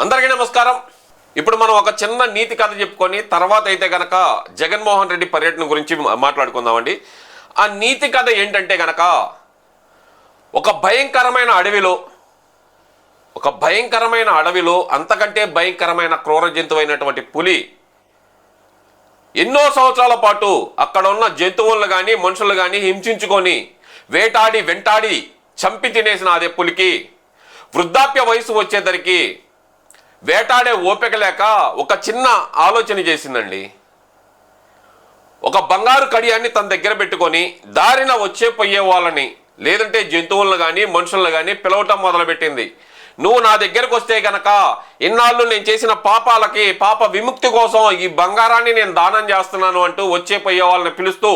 అందరికీ నమస్కారం. ఇప్పుడు మనం ఒక చిన్న నీతి కథ చెప్పుకొని తర్వాత అయితే గనక జగన్మోహన్ రెడ్డి పర్యటన గురించి మాట్లాడుకుందామండి. ఆ నీతి కథ ఏంటంటే గనక ఒక భయంకరమైన అడవిలో అంతకంటే భయంకరమైన క్రూర జంతువైనటువంటి పులి ఎన్నో సంవత్సరాల పాటు అక్కడ ఉన్న జంతువులను కానీ మనుషులు కానీ హింసించుకొని వెంటాడి చంపి తినేసిన అదే పులికి వృద్ధాప్య వయసు వచ్చేసరికి వేటాడే ఓపిక లేక ఒక చిన్న ఆలోచన చేసిందండి. ఒక బంగారు కడియాన్ని తన దగ్గర పెట్టుకొని దారిన పోయే వాళ్ళని లేదంటే జంతువులను కానీ మనుషులను కానీ పిలవటం మొదలుపెట్టింది. నువ్వు నా దగ్గరకు వస్తే గనక ఇన్నాళ్ళు నేను చేసిన పాపాలకి పాప విముక్తి కోసం ఈ బంగారాన్ని నేను దానం చేస్తున్నాను అంటూ పోయే వాళ్ళని పిలుస్తూ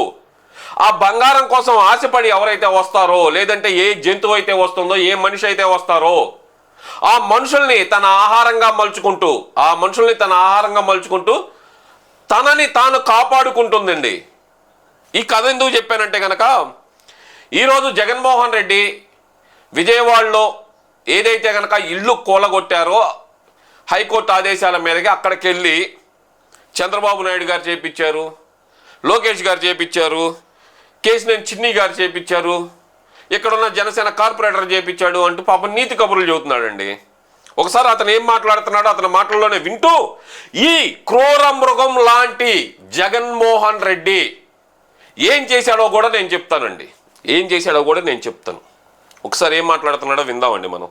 ఆ బంగారం కోసం ఆశపడి ఎవరైతే వస్తారో లేదంటే ఏ జంతువు అయితే వస్తుందో ఏ మనిషి అయితే వస్తారో ఆ మనుషుల్ని తన ఆహారంగా మలుచుకుంటూ తనని తాను కాపాడుకుంటుందండి. ఈ కథ ఎందుకు చెప్పానంటే కనుక ఈరోజు జగన్మోహన్ రెడ్డి విజయవాడలో ఏదైతే కనుక ఇల్లు కూలగొట్టారో హైకోర్టు ఆదేశాల మీదకి అక్కడికి వెళ్ళి చంద్రబాబు నాయుడు గారు చేపించారు, లోకేష్ గారు చేపించారు, కేసినేని చిన్ని గారు చేపించారు, ఇక్కడున్న జనసేన కార్పొరేటర్ చేపించాడు అంటూ పాపం నీతి కబుర్లు చెబుతున్నాడండి. ఒకసారి అతను ఏం మాట్లాడుతున్నాడో అతని మాటల్లోనే వింటూ ఈ క్రూర మృగం లాంటి జగన్మోహన్ రెడ్డి ఏం చేశాడో కూడా నేను చెప్తాను. ఒకసారి ఏం మాట్లాడుతున్నాడో విందామండి మనం.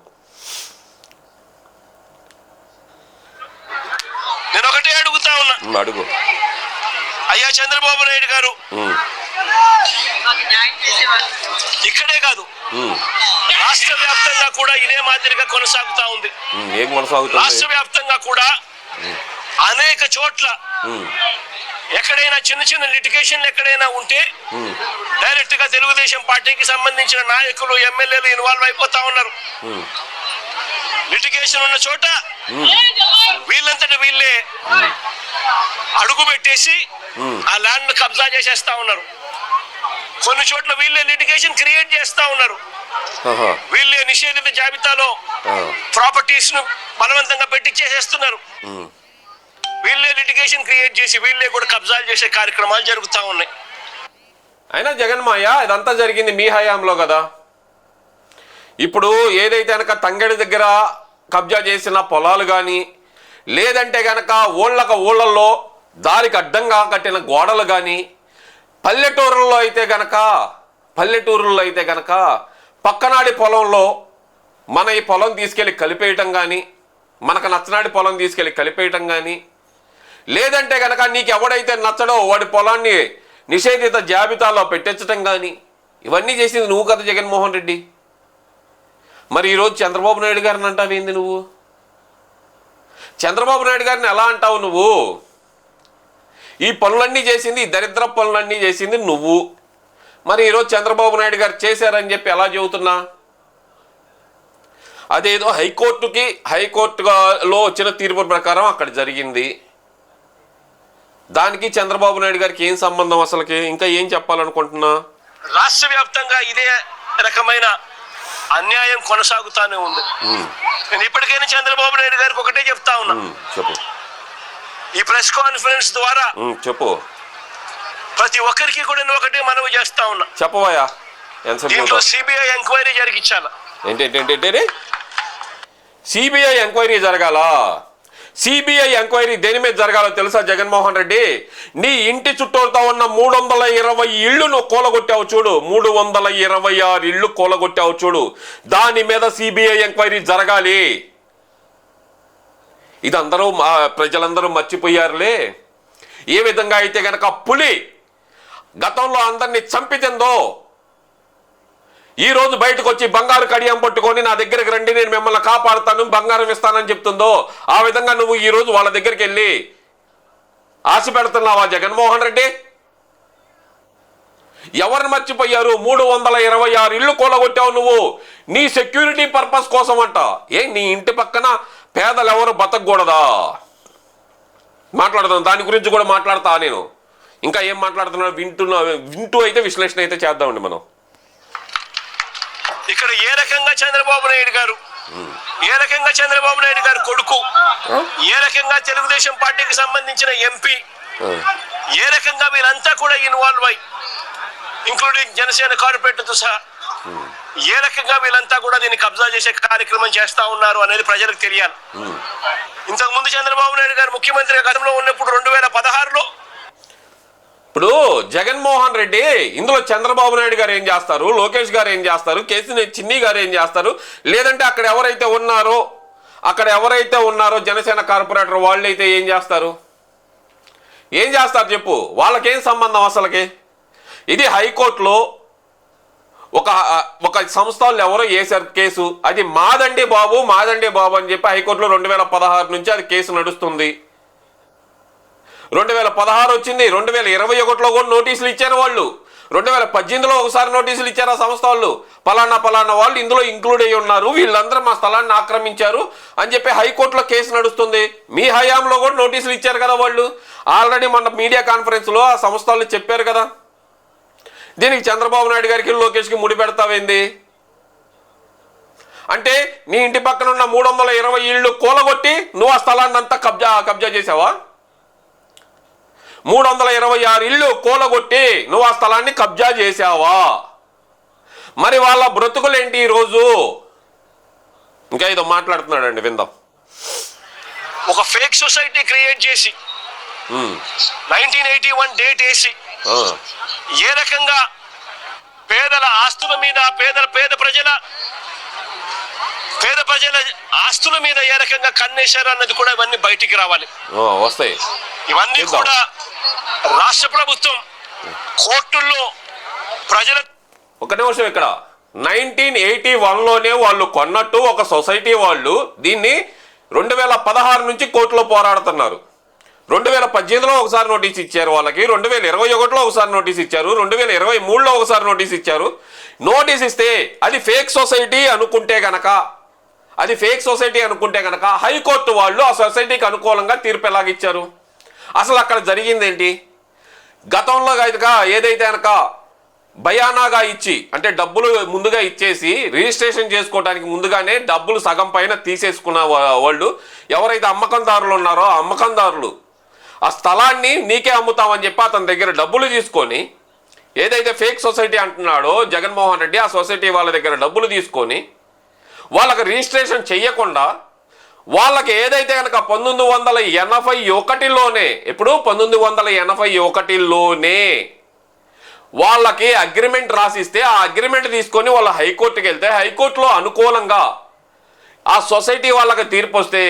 నేను ఒకటే అడుగుతా ఉన్నా, అడుగు. అయ్యా చంద్రబాబు నాయుడు గారు, ఇక్కడే కాదు రాష్ట్ర వ్యాప్తంగా కూడా ఇదే మాదిరిగా కొనసాగుతా ఉంది. రాష్ట్ర వ్యాప్తంగా కూడా అనేక చోట్ల ఎక్కడైనా చిన్న లిటిగేషన్లు ఎక్కడైనా ఉంటే డైరెక్ట్ గా తెలుగుదేశం పార్టీకి సంబంధించిన నాయకులు ఎమ్మెల్యేలు ఇన్వాల్వ్ అయిపోతా ఉన్నారు. లిటిగేషన్ ఉన్న చోట వీళ్ళంతటి వీళ్ళే అడుగు పెట్టేసి ఆ ల్యాండ్ కబ్జా చేసేస్తా ఉన్నారు. కొన్ని చోట్ల వీళ్ళే లిటిగేషన్ క్రియేట్ చేస్తా ఉన్నారు. వీళ్ళే నిషేధిత జాబితాలో ప్రాపర్టీస్ ను బలవంతంగా పెట్టించేసేస్తున్నారు. వీళ్ళే లిటిగేషన్ క్రియేట్ చేసి వీళ్ళే కూడా కబ్జాలు చేసే కార్యక్రమాలు జరుగుతూ ఉన్నాయి. అయినా జగన్మాయ ఇదంతా జరిగింది మీ హయాంలో కదా. ఇప్పుడు ఏదైతే కనుక తంగడి దగ్గర కబ్జా చేసిన పొలాలు కానీ లేదంటే కనుక ఊళ్ళల్లో దారికి అడ్డంగా కట్టిన గోడలు కానీ పల్లెటూరుల్లో అయితే గనక పక్కనాడి పొలంలో మన ఈ పొలం తీసుకెళ్ళి కలిపేయటం కానీ మనకు నచ్చనాడి పొలం తీసుకెళ్ళి కలిపేయటం కానీ లేదంటే కనుక నీకు ఎవడైతే నచ్చడో వాడి పొలాన్ని నిషేధిత జాబితాలో పెట్టించటం కానీ ఇవన్నీ చేసింది నువ్వు కదా జగన్మోహన్ రెడ్డి. మరి ఈరోజు చంద్రబాబు నాయుడు గారిని అంటావేంది నువ్వు? చంద్రబాబు నాయుడు గారిని ఎలా అంటావు నువ్వు? ఈ పనులన్నీ చేసింది, ఈ దరిద్ర పనులన్నీ చేసింది నువ్వు. మరి ఈరోజు చంద్రబాబు నాయుడు గారు చేశారని చెప్పి ఎలా చెబుతున్నా? అదేదో హైకోర్టులో వచ్చిన తీర్పు ప్రకారం అక్కడ జరిగింది. దానికి చంద్రబాబు నాయుడు గారికి ఏం సంబంధం అసలుకి? ఇంకా ఏం చెప్పాలనుకుంటున్నా? రాష్ట్ర వ్యాప్తంగా ఇదే రకమైన అన్యాయం కొనసాగుతానే ఉంది. నేను ఇప్పటికైనా చంద్రబాబు నాయుడు గారికి ఒకటే చెప్తా ఉన్నా, చెప్పు. ఈ ప్రెస్ కాన్ఫరెన్స్ ద్వారా చెప్పు. ప్రతి ఒక్కరికి కూడా నేను ఒకటే మనవి చేస్తా ఉన్నా, చెప్పవయ్యా. దీంట్లో సిబిఐ ఎంక్వైరీ జరిగించాల. ఏంటి సిబిఐ ఎంక్వైరీ జరగాల? సిబిఐ ఎంక్వైరీ దేని మీద జరగాలో తెలుసా జగన్మోహన్ రెడ్డి? నీ ఇంటి చుట్టూతో ఉన్న 320 ఇళ్ళు నువ్వు కూలగొట్టావు చూడు, 326 ఇళ్ళు కూలగొట్టావు చూడు, దాని మీద సిబిఐ ఎంక్వైరీ జరగాలి. ఇది ప్రజలందరూ మర్చిపోయారులే. ఏ విధంగా అయితే గనక పులి గతంలో అందరినీ చంపితిందో ఈరోజు బయటకు వచ్చి బంగారు కడియం పట్టుకొని నా దగ్గరికి రండి, నేను మిమ్మల్ని కాపాడుతాను, బంగారం ఇస్తానని చెప్తుందో ఆ విధంగా నువ్వు ఈరోజు వాళ్ళ దగ్గరికి వెళ్ళి ఆశ పెడుతున్నావా జగన్మోహన్ రెడ్డి? ఎవరిని మర్చిపోయారు? 326 ఇళ్ళు కూలగొట్టావు నువ్వు నీ సెక్యూరిటీ పర్పస్ కోసం అంట. నీ ఇంటి పక్కన పేదలు ఎవరు బతకూడదా? మాట్లాడదాం, దాని గురించి కూడా మాట్లాడతా నేను. ఇంకా ఏం మాట్లాడుతున్నాడు వింటూ అయితే విశ్లేషణ అయితే చేద్దామండి మనం. ఇక్కడ ఏ రకంగా చంద్రబాబు నాయుడు గారు కొడుకు ఏ రకంగా తెలుగుదేశం పార్టీకి సంబంధించిన ఎంపీ, ఏ రకంగా వీళ్ళంతా కూడా ఇన్వాల్వ్ అయ్యి, ఇంక్లూడింగ్ జనసేన కార్పొరేటర్తో సహా ఏ రకంగా వీళ్ళంతా కూడా దీన్ని కబ్జా చేసే కార్యక్రమం చేస్తా ఉన్నారు అనేది ప్రజలకు తెలియాలి. ఇంతకు ముందు చంద్రబాబు నాయుడు గారు ముఖ్యమంత్రి గతంలో ఉన్నప్పుడు 2016లో ఇప్పుడు జగన్మోహన్ రెడ్డి ఇందులో చంద్రబాబు నాయుడు గారు ఏం చేస్తారు, లోకేష్ గారు ఏం చేస్తారు, కేసీఆర్ చిన్ని గారు ఏం చేస్తారు, లేదంటే అక్కడ ఎవరైతే ఉన్నారో జనసేన కార్పొరేటర్ వాళ్ళైతే ఏం చేస్తారు చెప్పు. వాళ్ళకేం సంబంధం అసలుకి? ఇది హైకోర్టులో ఒక సంస్థలు ఎవరో వేశారు కేసు, అది మాదండి బాబు అని చెప్పి హైకోర్టులో 2016 నుంచి అది కేసు నడుస్తుంది. 2016 వచ్చింది, 2021లో కూడా నోటీసులు ఇచ్చారు వాళ్ళు, 2018లో ఒకసారి నోటీసులు ఇచ్చారు ఆ సంస్థ వాళ్ళు, పలానా వాళ్ళు ఇందులో ఇంక్లూడ్ అయ్యి ఉన్నారు, వీళ్ళందరూ మా స్థలాన్ని ఆక్రమించారు అని చెప్పి హైకోర్టులో కేసు నడుస్తుంది. మీ హయాంలో కూడా నోటీసులు ఇచ్చారు కదా వాళ్ళు. ఆల్రెడీ మొన్న మీడియా కాన్ఫరెన్స్లో ఆ సంస్థ వాళ్ళు చెప్పారు కదా. దీనికి చంద్రబాబు నాయుడు గారికి లోకేష్కి ముడి పెడతావేంది అంటే? నీ ఇంటి పక్కన ఉన్న 320 ఇళ్ళు కూలగొట్టి నువ్వు ఆ స్థలాన్ని అంతా కబ్జా చేసావా? 326 ఇళ్ళు కూలగొట్టి నువ్వు ఆ స్థలాన్ని కబ్జా చేసావా? మరి వాళ్ళ బ్రతుకులేంటి ఈరోజు? ఇంకా ఏదో మాట్లాడుతున్నాడండి, విందాం. ఒక ఫేక్ సొసైటీ క్రియేట్ చేసి 1981 డేట్ వేసి ఏ రకంగా పేదల ఆస్తుల మీద, పేద ప్రజల ఆస్తుల మీద ఏ రకంగా కన్నేశారు అన్నది కూడా ఇవన్నీ బయటికి రావాలి. వస్తాయి ఇవన్నీ కూడా రాష్ట్ర ప్రభుత్వం కోర్టుల్లో ప్రజల. ఒక నిమిషం, ఇక్కడ 1981లోనే వాళ్ళు కొన్నట్టు ఒక సొసైటీ వాళ్ళు దీన్ని 2016 నుంచి కోర్టులో పోరాడుతున్నారు. 2018లో ఒకసారి నోటీస్ ఇచ్చారు వాళ్ళకి, 2021లో ఒకసారి నోటీస్ ఇచ్చారు, 2023లో ఒకసారి నోటీస్ ఇచ్చారు. నోటీస్ ఇస్తే అది ఫేక్ సొసైటీ అనుకుంటే గనక హైకోర్టు వాళ్ళు ఆ సొసైటీకి అనుకూలంగా తీర్పు ఎలాగిచ్చారు? అసలు అక్కడ జరిగిందేంటి? గతంలో ఏదైతే కనుక బయానాగా ఇచ్చి, అంటే డబ్బులు ముందుగా ఇచ్చేసి రిజిస్ట్రేషన్ చేసుకోవడానికి ముందుగానే డబ్బులు సగం పైన తీసేసుకున్న వాళ్ళు ఎవరైతే అమ్మకందారులు ఉన్నారో ఆ అమ్మకందారులు ఆ స్థలాన్ని నీకే అమ్ముతామని చెప్పి అతని దగ్గర డబ్బులు తీసుకొని, ఏదైతే ఫేక్ సొసైటీ అంటున్నాడో జగన్మోహన్ రెడ్డి, ఆ సొసైటీ వాళ్ళ దగ్గర డబ్బులు తీసుకొని వాళ్ళకి రిజిస్ట్రేషన్ చెయ్యకుండా వాళ్ళకి ఏదైతే కనుక 1981లోనే, ఇప్పుడు 1981లోనే వాళ్ళకి అగ్రిమెంట్ రాసిస్తే ఆ అగ్రిమెంట్ తీసుకొని వాళ్ళ హైకోర్టుకి వెళ్తే హైకోర్టులో అనుకూలంగా ఆ సొసైటీ వాళ్ళకి తీర్పు వస్తే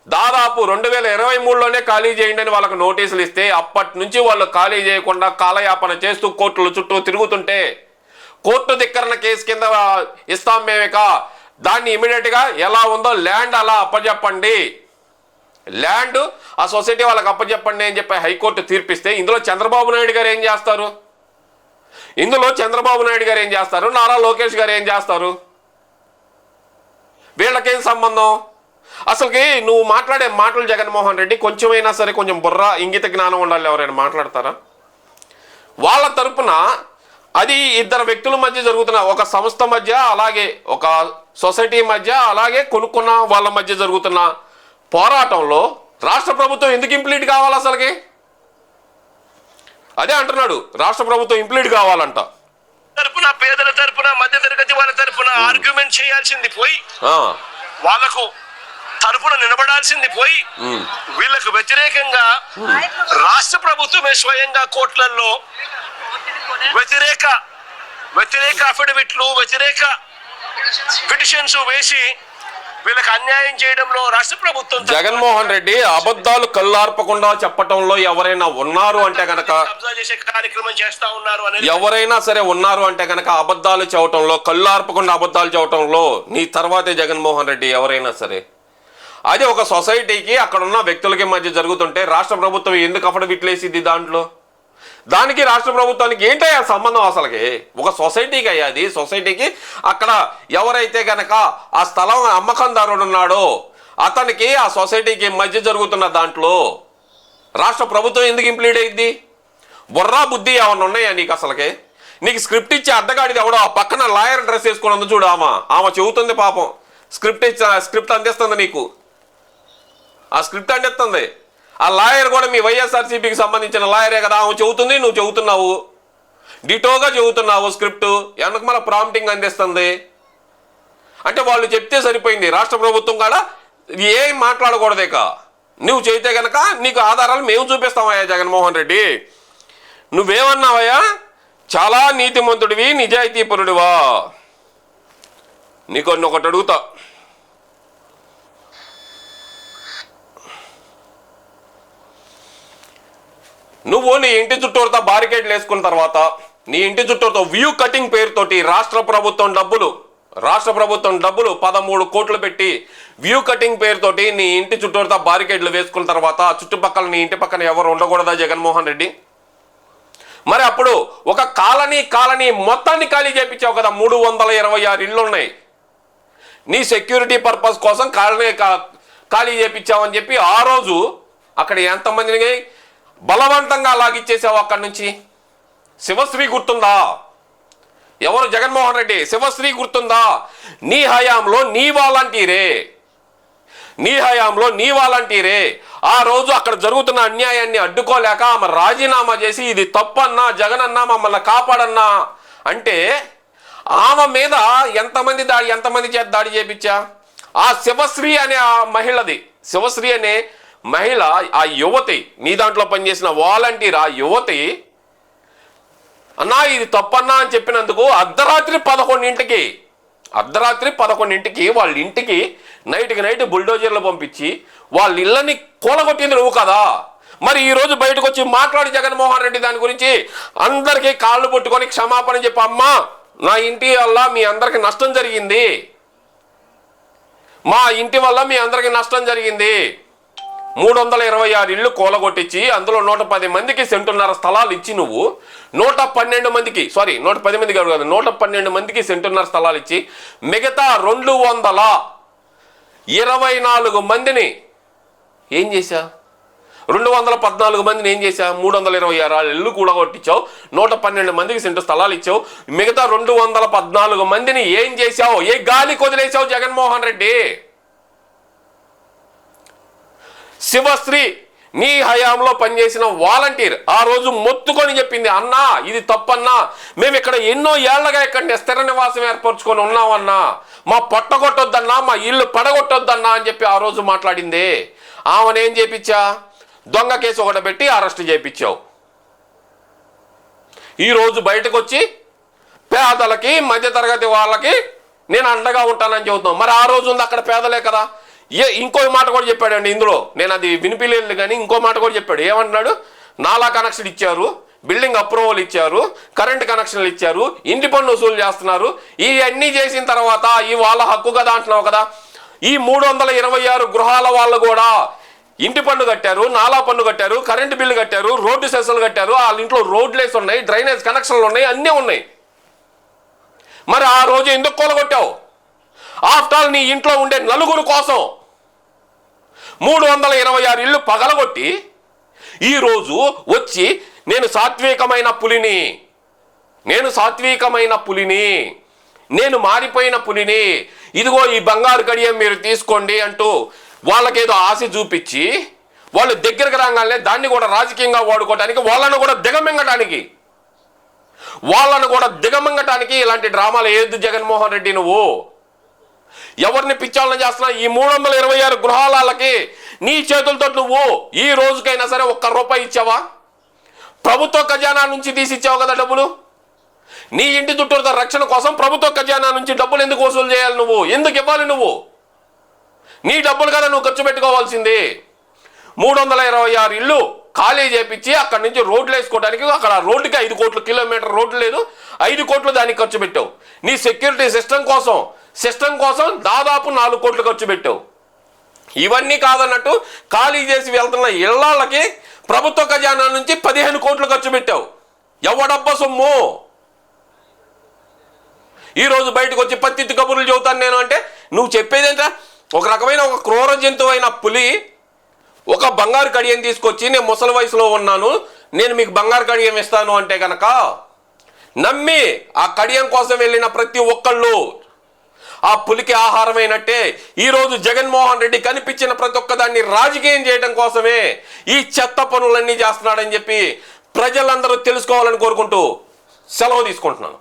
దాదాపు 2023లోనే ఖాళీ చేయండి అని వాళ్ళకి నోటీసులు ఇస్తే అప్పటి నుంచి వాళ్ళు ఖాళీ చేయకుండా కాలయాపన చేస్తూ కోర్టుల చుట్టూ తిరుగుతుంటే కోర్టు ధిక్కరణ కేసు కింద ఇస్తాం మేమేక, దాన్ని ఇమీడియట్గా ఎలా ఉందో ల్యాండ్ అలా అప్పచెప్పండి, ల్యాండ్ ఆ సొసైటీ వాళ్ళకి అప్పచెప్పండి అని చెప్పి హైకోర్టు తీర్పిస్తే ఇందులో చంద్రబాబు నాయుడు గారు ఏం చేస్తారు? నారా లోకేష్ గారు ఏం చేస్తారు? వీళ్ళకేం సంబంధం? అసలుకి నువ్వు మాట్లాడే మాటలు జగన్మోహన్ రెడ్డి కొంచెమైనా సరే కొంచెం బుర్ర ఇంగిత జ్ఞానం ఉండాలి. ఎవరైనా మాట్లాడతారా? వాళ్ళ తరపున అది ఇద్దరు వ్యక్తుల మధ్య జరుగుతున్న, ఒక సంస్థ మధ్య, అలాగే ఒక సొసైటీ మధ్య, అలాగే కొనుక్కున్న వాళ్ళ మధ్య జరుగుతున్న పోరాటంలో రాష్ట్ర ప్రభుత్వం ఎందుకు ఇంప్లీట్ కావాలి? అసలుకి అదే అంటున్నాడు, రాష్ట్ర ప్రభుత్వం ఇంప్లీట్ కావాలంట. తరపున పేదల తరపున, మధ్య తరగతి వాళ్ళ తరపున ఆర్గ్యుమెంట్ చేయాల్సింది పోయి, వాళ్ళకు తరపున నిలబడాల్సింది పోయి, వీళ్ళకు వ్యతిరేకంగా రాష్ట్ర ప్రభుత్వమే స్వయంగా కోర్టులలో వ్యతిరేక అఫిడవిట్లు, వ్యతిరేక పిటిషన్స్ వేసి వీళ్ళకి అన్యాయం చేయడంలో రాష్ట్ర ప్రభుత్వం. జగన్మోహన్ రెడ్డి అబద్ధాలు కళ్ళార్పకుండా చెప్పటంలో ఎవరైనా ఉన్నారు అంటే గనక, కబ్జా చేసే కార్యక్రమం చేస్తా ఉన్నారు అనేది ఎవరైనా సరే ఉన్నారు అంటే గనక అబద్ధాలు చెప్పటంలో, కళ్ళార్పకుండా అబద్ధాలు చెప్పటంలో నీ తర్వాతే జగన్మోహన్ రెడ్డి ఎవరైనా సరే. అదే ఒక సొసైటీకి అక్కడ ఉన్న వ్యక్తులకి మధ్య జరుగుతుంటే రాష్ట్ర ప్రభుత్వం ఎందుకు అఫిడవిట్లు వేసిద్ది? దానికి రాష్ట్ర ప్రభుత్వానికి ఏంటయ్యా సంబంధం? అసలుకి ఒక సొసైటీకి అయ్యాది, సొసైటీకి అక్కడ ఎవరైతే గనక ఆ స్థలం అమ్మకందారుడు ఉన్నాడో అతనికి ఆ సొసైటీకి మధ్య జరుగుతున్న దాంట్లో రాష్ట్ర ప్రభుత్వం ఎందుకు ఇంప్లీట్ అయ్యిద్ది? బుర్రా బుద్ధి ఏమన్నా ఉన్నాయా నీకు? అసలుకి నీకు స్క్రిప్ట్ ఇచ్చి అడ్డగాడిది ఎవడో ఆ పక్కన లాయర్ డ్రెస్ వేసుకున్నందు చూడు, ఆమె చెబుతుంది పాపం, స్క్రిప్ట్ అందిస్తుంది నీకు. ఆ స్క్రిప్ట్ అంటేస్తుంది. ఆ లాయర్ కూడా మీ వైఎస్ఆర్సీపీకి సంబంధించిన లాయరే కదా, ఆమె చెబుతుంది, నువ్వు చెబుతున్నావు, డిటోగా చెబుతున్నావు స్క్రిప్ట్, వెనక మన ప్రాంప్టింగ్ అందిస్తుంది. అంటే వాళ్ళు చెప్తే సరిపోయింది, రాష్ట్ర ప్రభుత్వం కూడా ఏం మాట్లాడకూడదేక. నువ్వు చేస్తే కనుక నీకు ఆధారాలు మేము చూపిస్తామయ్యా జగన్మోహన్ రెడ్డి. నువ్వేమన్నావయ్యా, చాలా నీతిమంతుడివి, నిజాయితీపరుడివా. నీకు ఒకటి అడుగుతా, నువ్వు నీ ఇంటి చుట్టూరుతో బారికేడ్లు వేసుకున్న తర్వాత, నీ ఇంటి చుట్టూరుతో వ్యూ కటింగ్ పేరుతోటి రాష్ట్ర ప్రభుత్వం డబ్బులు 13 కోట్లు పెట్టి వ్యూ కటింగ్ పేరుతోటి నీ ఇంటి చుట్టూరుతో బారికేడ్లు వేసుకున్న తర్వాత చుట్టుపక్కల నీ ఇంటి పక్కన ఎవరు ఉండకూడదా జగన్మోహన్ రెడ్డి? మరి అప్పుడు ఒక కాలనీ మొత్తాన్ని ఖాళీ చేయించావు కదా. 326 ఇళ్ళు ఉన్నాయి, నీ సెక్యూరిటీ పర్పస్ కోసం ఖాళీ చేయించావని చెప్పి ఆ రోజు అక్కడ ఎంతమందిని బలవంతంగా లాగిచ్చేసావు అక్కడి నుంచి. శివశ్రీ గుర్తుందా? ఎవరు? జగన్మోహన్ రెడ్డి. శివశ్రీ గుర్తుందా? నీ హయాంలో నీ వాలంటీరే ఆ రోజు అక్కడ జరుగుతున్న అన్యాయాన్ని అడ్డుకోలేక ఆమె రాజీనామా చేసి ఇది తప్పన్నా జగనన్నా మమ్మల్ని కాపాడన్నా అంటే ఆమె మీద ఎంతమంది చేత దాడి చేపించా? ఆ శివశ్రీ అనే ఆ మహిళది, శివశ్రీ అనే మహిళ, ఆ యువతి, నీ దాంట్లో పనిచేసిన వాలంటీర్ ఆ యువతి అన్నా ఇది తప్పన్నా అని చెప్పినందుకు అర్ధరాత్రి 11ంటికి వాళ్ళ ఇంటికి నైట్ బుల్డోజర్లు పంపించి వాళ్ళ ఇళ్ళని కూలగొట్టింది నువ్వు కదా. మరి ఈరోజు బయటకు వచ్చి మాట్లాడి జగన్మోహన్ రెడ్డి దాని గురించి అందరికీ కాళ్ళు పట్టుకొని క్షమాపణ చెప్పి, అమ్మా నా ఇంటి వల్ల మీ అందరికి నష్టం జరిగింది, మా ఇంటి వల్ల మీ అందరికి నష్టం జరిగింది, 326 ఇళ్ళు కూలగొట్టించి అందులో 110 మందికి సెంటున్నర స్థలాలు ఇచ్చి నువ్వు 112 మందికి 112 మందికి సెంటున్నర స్థలాలు ఇచ్చి మిగతా 224 మందిని ఏం చేశా? 214 మందిని ఏం చేశా? 326 ఇళ్ళు కూలగొట్టించావు, 112 మందికి సెంటు స్థలాలు ఇచ్చావు, మిగతా 214 మందిని ఏం చేశావు? ఏ గాలి కొదిలేసావు జగన్మోహన్ రెడ్డి? శివశ్రీ నీ హయాంలో పనిచేసిన వాలంటీర్ ఆ రోజు మొత్తుకొని చెప్పింది, అన్నా ఇది తప్పన్నా, మేము ఇక్కడ ఎన్నో ఏళ్లగా ఇక్కడ స్థిర నివాసం ఏర్పరచుకొని ఉన్నామన్నా, మా పొట్టగొట్టొద్దన్నా, మా ఇల్లు పడగొట్టొద్దన్నా అని చెప్పి ఆ రోజు మాట్లాడింది. ఆమెనేం చేపించా? దొంగ కేసు ఒకటి పెట్టి అరెస్ట్ చేయించావు. ఈరోజు బయటకు వచ్చి పేదలకి మధ్యతరగతి వాళ్ళకి నేను అండగా ఉంటానని చెబుతున్నాం. మరి ఆ రోజు ఉంది అక్కడ పేదలే కదా. ఇంకో మాట కూడా చెప్పాడండి ఇందులో, నేను అది వినిపిలేదు కానీ ఇంకో మాట కూడా చెప్పాడు. ఏమంటున్నాడు? నాలా కనెక్షన్ ఇచ్చారు, బిల్డింగ్ అప్రూవల్ ఇచ్చారు, కరెంట్ కనెక్షన్లు ఇచ్చారు, ఇంటి పన్ను వసూలు చేస్తున్నారు, ఇవన్నీ చేసిన తర్వాత ఈ వాళ్ళ హక్కు కదా అంటున్నావు కదా. ఈ 326 గృహాల వాళ్ళు కూడా ఇంటి పన్ను కట్టారు, నాలా పన్ను కట్టారు, కరెంటు బిల్లు కట్టారు, రోడ్డు సెస్సులు కట్టారు, వాళ్ళ ఇంట్లో రోడ్లేసి ఉన్నాయి, డ్రైనేజ్ కనెక్షన్లు ఉన్నాయి, అన్నీ ఉన్నాయి. మరి ఆ రోజు ఎందుకు కూలగొట్టావు? ఆఫ్టర్ ఆల్ నీ ఇంట్లో ఉండే నలుగురు కోసం 326 ఇళ్ళు పగలగొట్టి ఈరోజు వచ్చి నేను సాత్వికమైన పులిని, నేను మారిపోయిన పులిని, ఇదిగో ఈ బంగారు కడియం మీరు తీసుకోండి అంటూ వాళ్ళకేదో ఆశ చూపించి వాళ్ళు దగ్గరకు రాగానే దాన్ని కూడా రాజకీయంగా వాడుకోవడానికి, వాళ్ళను కూడా దిగమింగటానికి ఇలాంటి డ్రామాలు ఏది జగన్మోహన్ రెడ్డి? నువ్వు ఎవరిని పిచ్చాలను చేస్తున్నా? ఈ 326 గృహాలకి నీ చేతులతో నువ్వు ఈ రోజుకైనా సరే ₹1 ఇచ్చావా? ప్రభుత్వ ఖజానా నుంచి తీసి ఇచ్చావు కదా డబ్బులు. నీ ఇంటి చుట్టూ రక్షణ కోసం ప్రభుత్వ ఖజానా నుంచి డబ్బులు ఎందుకు వసూలు చేయాలి? నువ్వు ఎందుకు ఇవ్వాలి? నువ్వు నీ డబ్బులు కదా నువ్వు ఖర్చు పెట్టుకోవాల్సింది. 326 ఇళ్ళు ఖాళీ చేపించి అక్కడి నుంచి రోడ్లు వేసుకోవడానికి, అక్కడ రోడ్డుకి 5 కోట్లు, కిలోమీటర్ రోడ్డు లేదు, 5 కోట్లు దానికి ఖర్చు పెట్టావు. నీ సెక్యూరిటీ సిస్టమ్ కోసం దాదాపు 4 కోట్లు ఖర్చు పెట్టావు. ఇవన్నీ కాదన్నట్టు ఖాళీ చేసి వెళ్తున్న ఇళ్లకి ప్రభుత్వ ఖజానా నుంచి 15 కోట్లు ఖర్చు పెట్టావు. ఎవడబ్బ సొమ్ము? ఈరోజు బయటకు వచ్చి పత్తిత్తి కబుర్లు చెబుతాను నేను అంటే నువ్వు చెప్పేదేంటా? ఒక రకమైన ఒక క్రూర జంతువు అయిన పులి ఒక బంగారు కడియం తీసుకొచ్చి నేను ముసలి వయసులో ఉన్నాను, నేను మీకు బంగారు కడియం ఇస్తాను అంటే కనుక నమ్మి ఆ కడియం కోసం వెళ్ళిన ప్రతి ఒక్కళ్ళు ఆ పులికి ఆహారమైనట్టే ఈరోజు జగన్మోహన్ రెడ్డి కనిపించిన ప్రతి ఒక్కదాన్ని రాజకీయం చేయడం కోసమే ఈ చెత్త పనులన్నీ చేస్తున్నాడని చెప్పి ప్రజలందరూ తెలుసుకోవాలని కోరుకుంటూ సెలవు తీసుకుంటున్నాను.